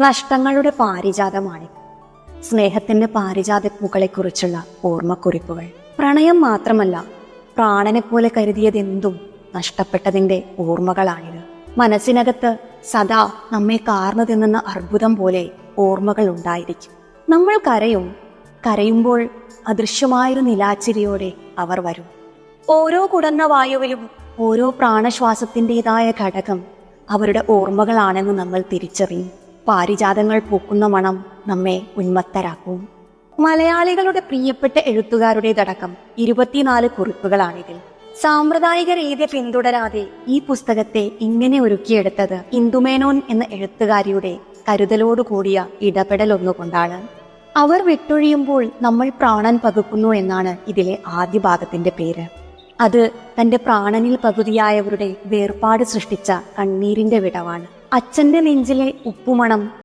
നഷ്ടങ്ങളുടെ പാരിജാതമാണ്. സ്നേഹത്തിന്റെ പാരിജാതപ്പൂക്കളെക്കുറിച്ചുള്ള ഓർമ്മക്കുറിപ്പുകൾ. പ്രണയം മാത്രമല്ല, പ്രാണനെ പോലെ കരുതിയതെന്തും നഷ്ടപ്പെട്ടതിന്റെ ഓർമ്മകളാണിത്. മനസ്സിനകത്ത് സദാ നമ്മെ കാർന്നു തിന്നുന്ന അർബുദം പോലെ ഓർമ്മകൾ ഉണ്ടായിരിക്കും. നമ്മൾ കരയുമ്പോൾ അദൃശ്യമായൊരു നിലാച്ചിരിയോടെ അവർ വരും. ഓരോ കുടന്ന വായുവിലും ഓരോ പ്രാണശ്വാസത്തിൻ്റെതായ ഘടകം അവരുടെ ഓർമ്മകളാണെന്ന് നമ്മൾ തിരിച്ചറിയും. പാരിജാതങ്ങൾ പൂക്കുന്ന മണം നമ്മെ ഉന്മത്തരാക്കും. മലയാളികളുടെ പ്രിയപ്പെട്ട എഴുത്തുകാരുടേതടക്കം 24 കുറിപ്പുകളാണിതിൽ. സാമ്പ്രദായിക രീതി പിന്തുടരാതെ ഈ പുസ്തകത്തെ ഇങ്ങനെ ഒരുക്കിയെടുത്തത് ഇന്ദുമേനോൻ എന്ന എഴുത്തുകാരിയുടെ കരുതലോടുകൂടിയ ഇടപെടലൊന്നുകൊണ്ടാണ്. അവർ വിട്ടൊഴിയുമ്പോൾ നമ്മൾ പ്രാണൻ പകുക്കുന്നു എന്നാണ് ഇതിലെ ആദ്യ ഭാഗത്തിന്റെ പേര്. അത് തന്റെ പ്രാണനിൽ പകുതിയായവരുടെ വേർപാട് സൃഷ്ടിച്ച കണ്ണീരിന്റെ വിടവാണ്. അച്ഛന്റെ നെഞ്ചിലെ ഉപ്പുമണം